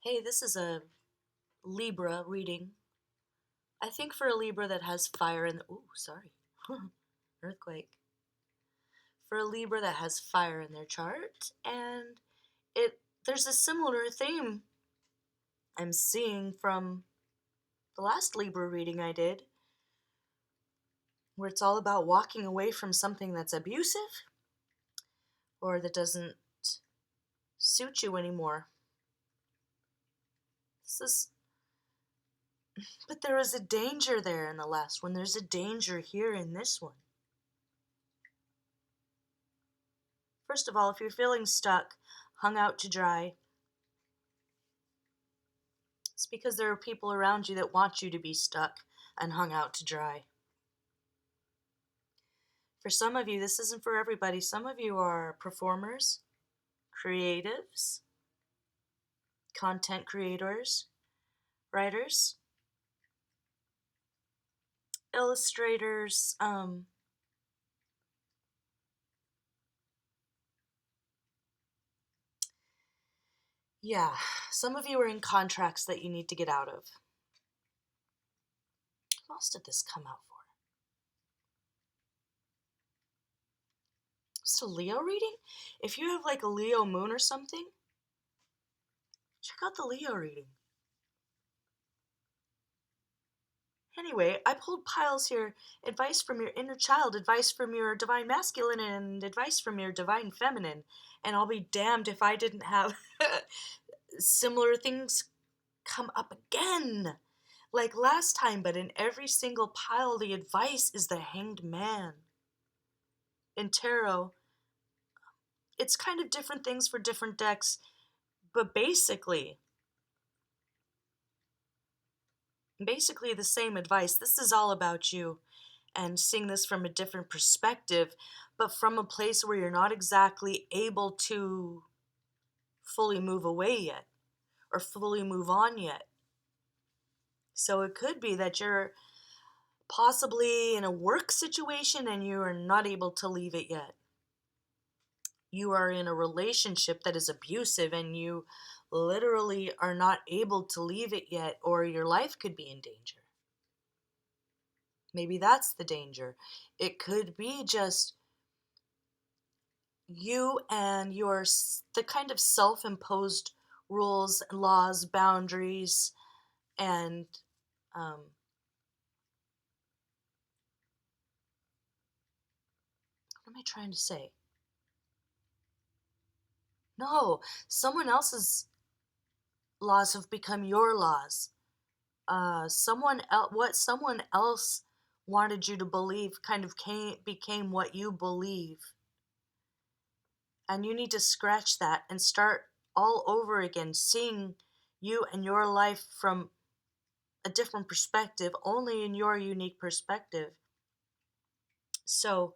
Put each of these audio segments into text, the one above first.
Hey, this is a Libra reading. I think for a Libra that has fire in the. Ooh, sorry. Earthquake. For a Libra that has fire in their chart, and there's a similar theme I'm seeing from the last Libra reading I did, where it's all about walking away from something that's abusive or that doesn't suit you anymore. This is. But there was a danger there in the last one. There's a danger here in this one. First of all, if you're feeling stuck, hung out to dry, it's because there are people around you that want you to be stuck and hung out to dry. For some of you, this isn't for everybody. Some of you are performers, creatives, content creators, writers, illustrators. Yeah, some of you are in contracts that you need to get out of. What else did this come out for? It's a Leo reading? If you have like a Leo moon or something, check out the Leo reading. Anyway, I pulled piles here. Advice from your inner child, advice from your divine masculine, and advice from your divine feminine. And I'll be damned if I didn't have similar things come up again. Like last time, but in every single pile, the advice is the Hanged Man. In tarot, it's kind of different things for different decks, but basically the same advice. This is all about you and seeing this from a different perspective, but from a place where you're not exactly able to fully move away yet or fully move on yet. So it could be that you're possibly in a work situation and you are not able to leave it yet. You are in a relationship that is abusive and you literally are not able to leave it yet, or your life could be in danger. Maybe that's the danger. It could be just you and the kind of self-imposed rules, laws, boundaries, and what am I trying to say? No, someone else's laws have become your laws. What someone else wanted you to believe kind of became what you believe. And you need to scratch that and start all over again, seeing you and your life from a different perspective, only in your unique perspective. So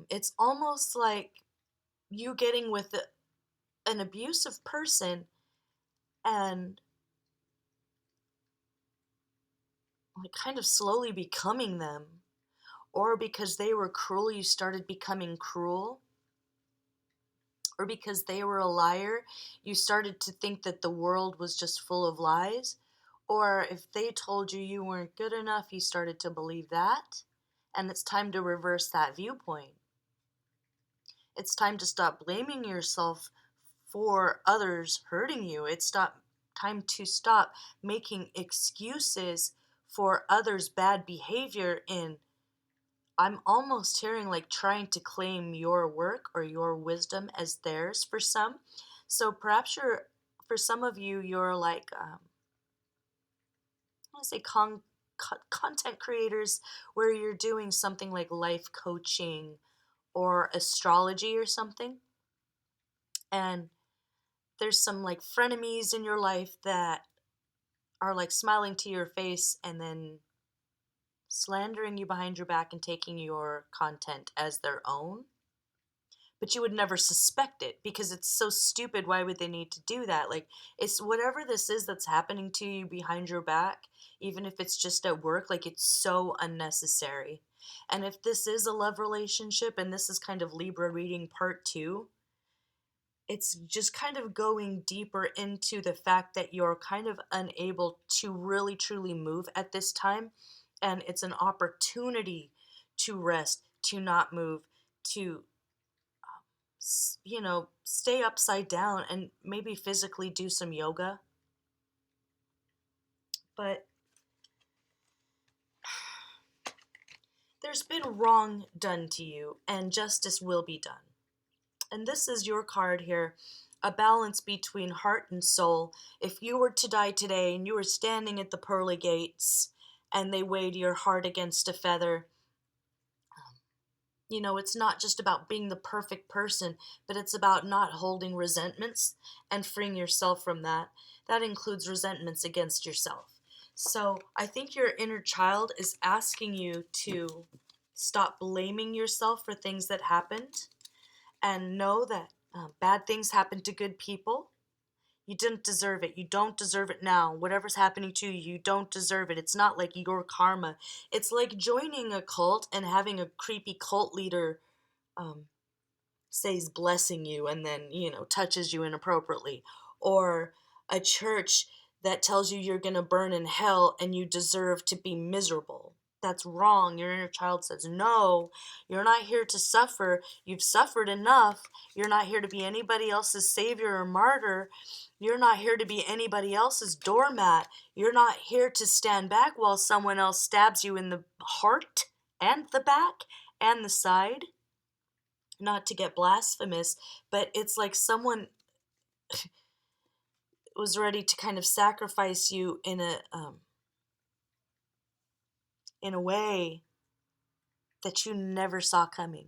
it's almost like you getting with an abusive person and like kind of slowly becoming them, or because they were cruel, you started becoming cruel, or because they were a liar, you started to think that the world was just full of lies, or if they told you you weren't good enough, you started to believe that, and it's time to reverse that viewpoint. It's time to stop blaming yourself for others hurting you. Time to stop making excuses for others' bad behavior in, I'm almost hearing like trying to claim your work or your wisdom as theirs for some. So perhaps for some of you, you're like, I want to say content creators where you're doing something like life coaching or astrology or something. And there's some like frenemies in your life that are like smiling to your face and then slandering you behind your back and taking your content as their own. But you would never suspect it because it's so stupid. Why would they need to do that? Like, it's whatever this is that's happening to you behind your back, even if it's just at work, like, it's so unnecessary. And if this is a love relationship and this is kind of Libra reading part 2, It's just kind of going deeper into the fact that you're kind of unable to really truly move at this time. And it's an opportunity to rest, to not move, to, stay upside down and maybe physically do some yoga. But there's been wrong done to you, and justice will be done. And this is your card here, a balance between heart and soul. If you were to die today and you were standing at the pearly gates and they weighed your heart against a feather, it's not just about being the perfect person, but it's about not holding resentments and freeing yourself from that. That includes resentments against yourself. So I think your inner child is asking you to stop blaming yourself for things that happened and know that bad things happen to good people. You didn't deserve it. You don't deserve it now. Whatever's happening to you, you don't deserve it. It's not like your karma. It's like joining a cult and having a creepy cult leader says blessing you and then, touches you inappropriately. Or a church that tells you you're going to burn in hell and you deserve to be miserable. That's wrong. Your inner child says, no, you're not here to suffer. You've suffered enough. You're not here to be anybody else's savior or martyr. You're not here to be anybody else's doormat. You're not here to stand back while someone else stabs you in the heart and the back and the side. Not to get blasphemous, but it's like someone was ready to kind of sacrifice you in a way that you never saw coming.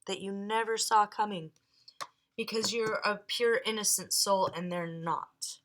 That you never saw coming. Because you're a pure, innocent soul, and they're not.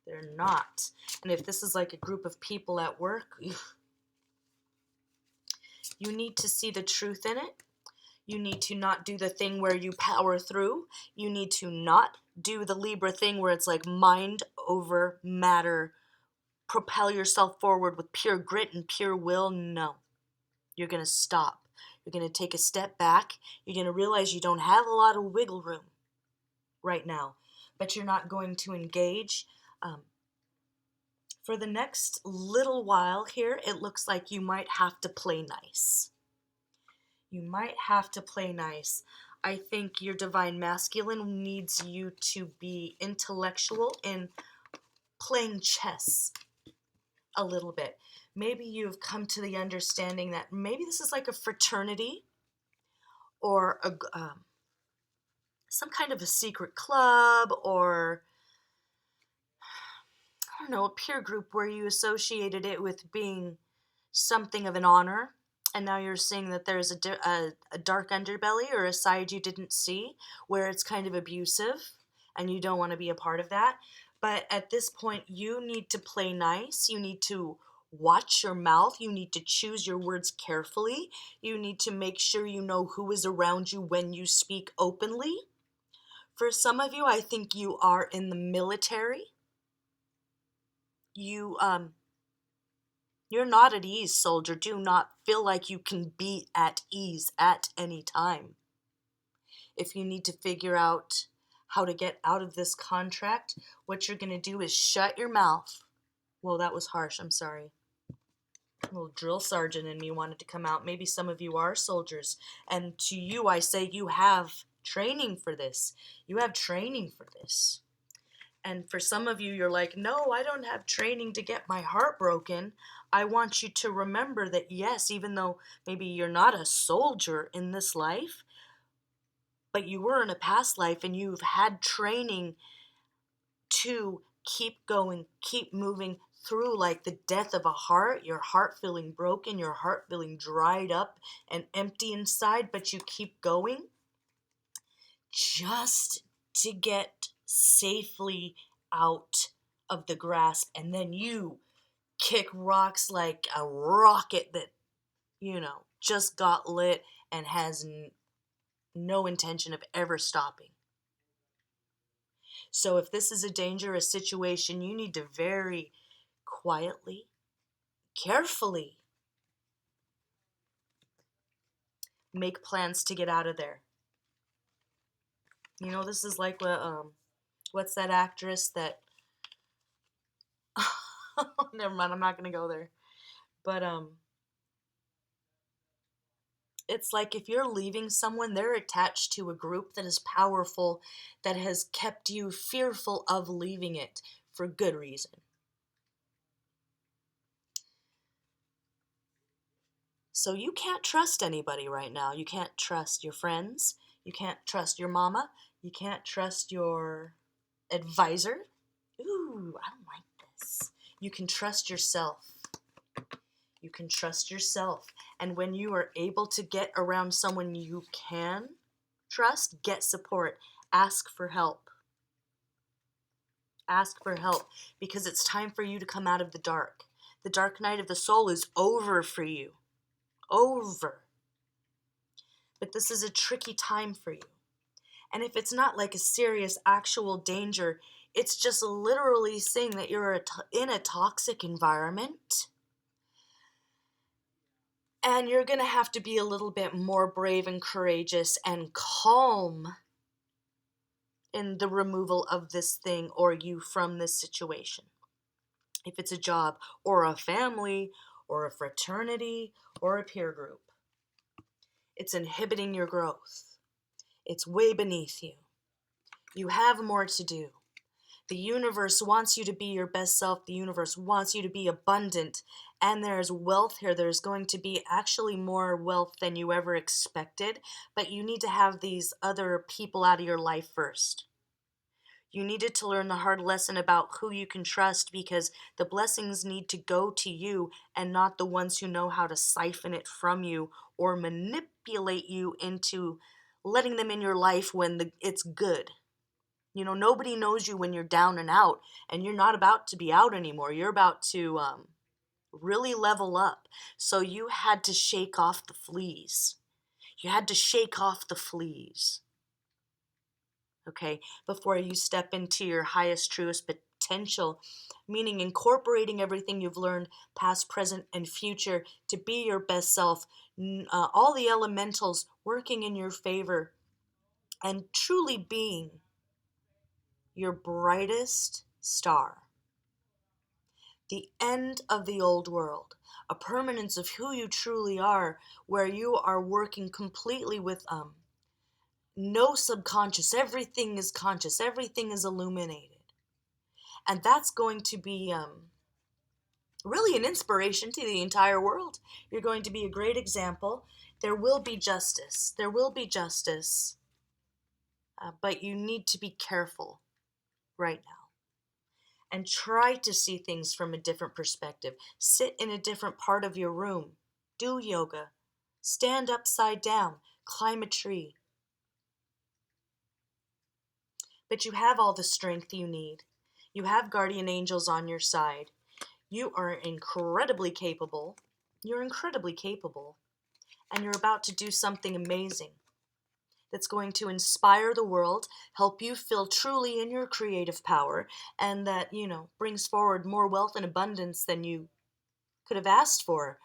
They're not. And if this is like a group of people at work, you need to see the truth in it. You need to not do the thing where you power through. You need to not do the Libra thing where it's like mind over matter. Propel yourself forward with pure grit and pure will. No. You're going to stop. You're going to take a step back. You're going to realize you don't have a lot of wiggle room right now, but you're not going to engage. For the next little while here, it looks like you might have to play nice. You might have to play nice. I think your divine masculine needs you to be intellectual in playing chess a little bit. Maybe you've come to the understanding that maybe this is like a fraternity or some kind of a secret club or, I don't know, a peer group where you associated it with being something of an honor. And now you're seeing that there's a dark underbelly or a side you didn't see where it's kind of abusive and you don't want to be a part of that. But at this point, you need to play nice. You need to watch your mouth. You need to choose your words carefully. You need to make sure you know who is around you when you speak openly. For some of you, I think you are in the military. You're not at ease, soldier. Do not feel like you can be at ease at any time. If you need to figure out how to get out of this contract, what you're going to do is shut your mouth. Well, that was harsh. I'm sorry. A little drill sergeant in me wanted to come out. Maybe some of you are soldiers. And to you, I say you have training for this. You have training for this. And for some of you, you're like, no, I don't have training to get my heart broken. I want you to remember that, yes, even though maybe you're not a soldier in this life, but you were in a past life and you've had training to keep going, keep moving through like the death of a heart, your heart feeling broken, your heart feeling dried up and empty inside, but you keep going just to get safely out of the grasp, and then you kick rocks like a rocket that, just got lit and has no intention of ever stopping. So if this is a dangerous situation, you need to very quietly, carefully make plans to get out of there. This is like what's that actress that never mind, I'm not gonna go there. But it's like if you're leaving someone, they're attached to a group that is powerful, that has kept you fearful of leaving it for good reason. So you can't trust anybody right now. You can't trust your friends. You can't trust your mama. You can't trust your advisor. Ooh, I don't like this. You can trust yourself. You can trust yourself. And when you are able to get around someone you can trust, get support. Ask for help. Ask for help because it's time for you to come out of the dark. The dark night of the soul is over for you. Over. But this is a tricky time for you. And if it's not like a serious actual danger, it's just literally saying that you're in a toxic environment. And you're going to have to be a little bit more brave and courageous and calm in the removal of this thing or you from this situation. If it's a job or a family or a fraternity or a peer group, it's inhibiting your growth. It's way beneath you. You have more to do. The universe wants you to be your best self. The universe wants you to be abundant. And there's wealth here. There's going to be actually more wealth than you ever expected. But you need to have these other people out of your life first. You needed to learn the hard lesson about who you can trust because the blessings need to go to you and not the ones who know how to siphon it from you or manipulate you into letting them in your life when it's good. Nobody knows you when you're down and out, and you're not about to be out anymore. You're about to really level up. So you had to shake off the fleas. You had to shake off the fleas. Okay, before you step into your highest, truest potential, meaning incorporating everything you've learned, past, present, and future, to be your best self, all the elementals working in your favor, and truly being your brightest star. The end of the old world, a permanence of who you truly are, where you are working completely with no subconscious. Everything is conscious. Everything is illuminated. And that's going to be really an inspiration to the entire world. You're going to be a great example. There will be justice. There will be justice. But you need to be careful right now. And try to see things from a different perspective. Sit in a different part of your room. Do yoga. Stand upside down. Climb a tree. But you have all the strength you need. You have guardian angels on your side. You are incredibly capable. You're incredibly capable. And you're about to do something amazing that's going to inspire the world, help you feel truly in your creative power, and that, brings forward more wealth and abundance than you could have asked for.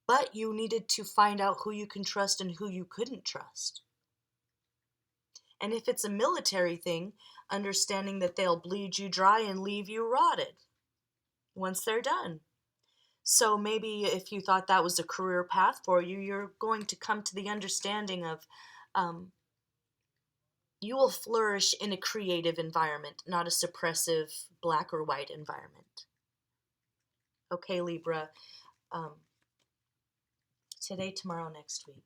But you needed to find out who you can trust and who you couldn't trust. And if it's a military thing, understanding that they'll bleed you dry and leave you rotted once they're done. So maybe if you thought that was a career path for you, you're going to come to the understanding of you will flourish in a creative environment, not a suppressive black or white environment. Okay, Libra. Today, tomorrow, next week.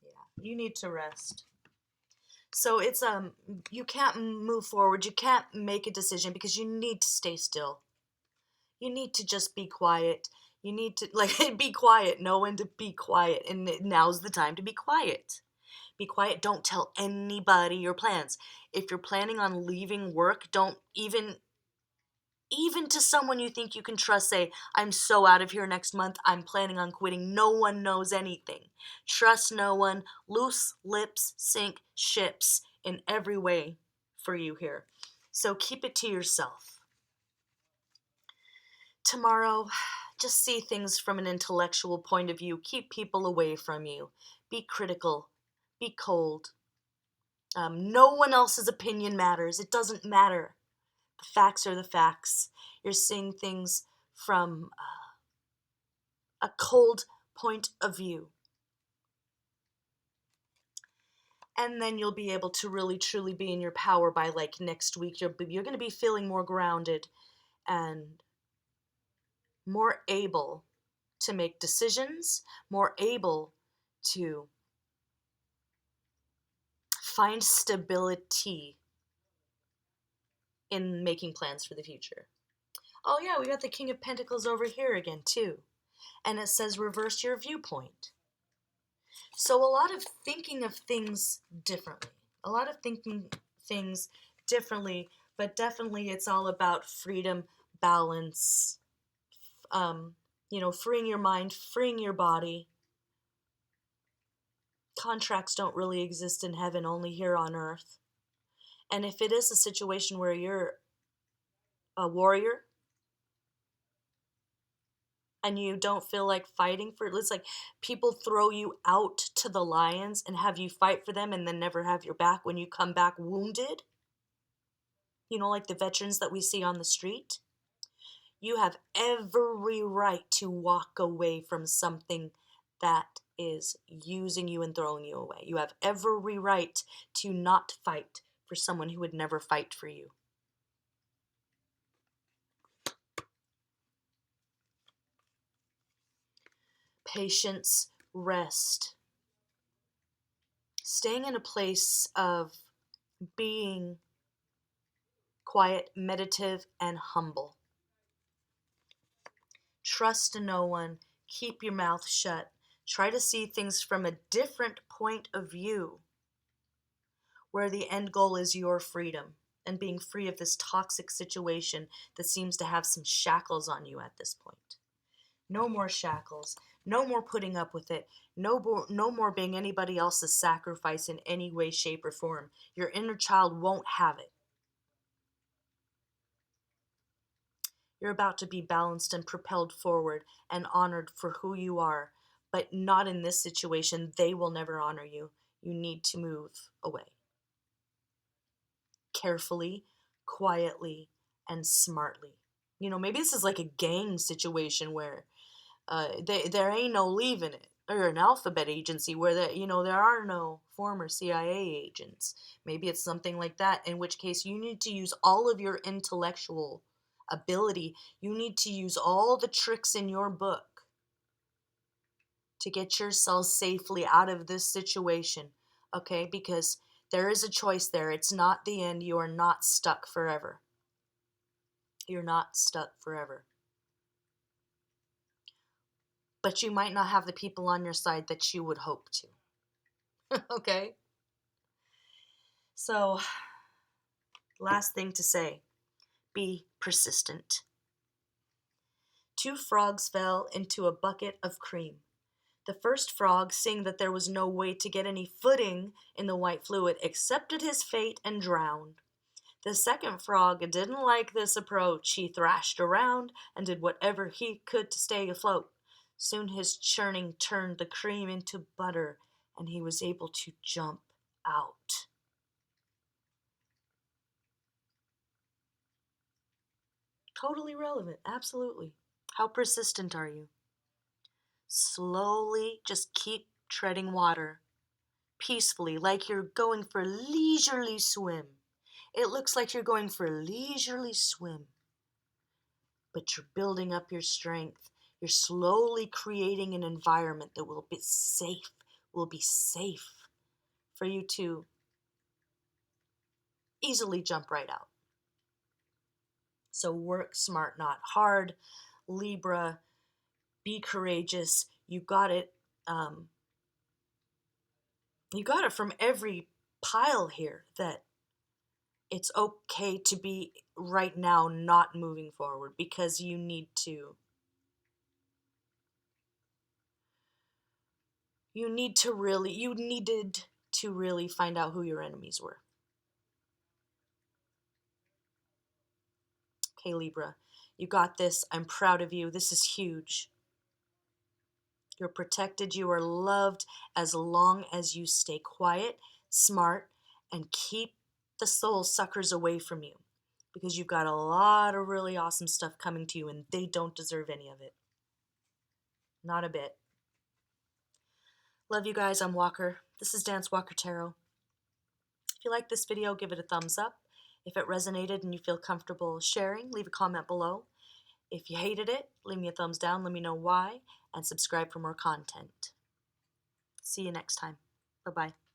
Yeah, you need to rest. So it's you can't move forward. You can't make a decision because you need to stay still. You need to just be quiet. You need to be quiet. Know when to be quiet, and now's the time to be quiet. Be quiet. Don't tell anybody your plans. If you're planning on leaving work, don't even to someone you think you can trust, say, I'm so out of here next month, I'm planning on quitting. No one knows anything. Trust no one. Loose lips sink ships in every way for you here. So keep it to yourself. Tomorrow, just see things from an intellectual point of view. Keep people away from you. Be critical. Be cold. No one else's opinion matters. It doesn't matter. The facts are the facts. You're seeing things from a cold point of view. And then you'll be able to really truly be in your power by like next week. You're going to be feeling more grounded and more able to make decisions, more able to find stability in making plans for the future. Oh yeah, we got the King of Pentacles over here again too. And it says reverse your viewpoint. So a lot of thinking of things differently. A lot of thinking things differently, but definitely it's all about freedom, balance, freeing your mind, freeing your body. Contracts don't really exist in heaven, only here on earth. And if it is a situation where you're a warrior and you don't feel like fighting for it, it's like people throw you out to the lions and have you fight for them and then never have your back when you come back wounded. Like the veterans that we see on the street. You have every right to walk away from something that is using you and throwing you away. You have every right to not fight for someone who would never fight for you. Patience, rest. Staying in a place of being quiet, meditative, and humble. Trust no one. Keep your mouth shut. Try to see things from a different point of view, where the end goal is your freedom and being free of this toxic situation that seems to have some shackles on you at this point. No more shackles. No more putting up with it. No more being anybody else's sacrifice in any way, shape, or form. Your inner child won't have it. You're about to be balanced and propelled forward and honored for who you are, but not in this situation. They will never honor you. You need to move away. Carefully, quietly, and smartly. Maybe this is like a gang situation where there ain't no leaving it, or an alphabet agency where there are no former CIA agents. Maybe it's something like that, in which case you need to use all of your intellectual ability. You need to use all the tricks in your book to get yourself safely out of this situation, okay? Because there is a choice there. It's not the end. You are not stuck forever. You're not stuck forever. But you might not have the people on your side that you would hope to. Okay? So, last thing to say, be persistent. 2 frogs fell into a bucket of cream. The first frog, seeing that there was no way to get any footing in the white fluid, accepted his fate and drowned. The second frog didn't like this approach. He thrashed around and did whatever he could to stay afloat. Soon his churning turned the cream into butter, and he was able to jump out. Totally relevant, absolutely. How persistent are you? Slowly, just keep treading water. Peacefully, like you're going for a leisurely swim. It looks like you're going for a leisurely swim, but you're building up your strength. You're slowly creating an environment that will be safe for you to easily jump right out. So work smart, not hard. Libra, be courageous. You got it. You got it from every pile here that it's okay to be right now not moving forward, because you needed to really find out who your enemies were. Okay, Libra, you got this. I'm proud of you. This is huge. You're protected. You are loved as long as you stay quiet, smart, and keep the soul suckers away from you, because you've got a lot of really awesome stuff coming to you and they don't deserve any of it. Not a bit. Love you guys. I'm Walker. This is Dance Walker Tarot. If you like this video, give it a thumbs up. If it resonated and you feel comfortable sharing, leave a comment below. If you hated it, leave me a thumbs down, let me know why, and subscribe for more content. See you next time. Bye-bye.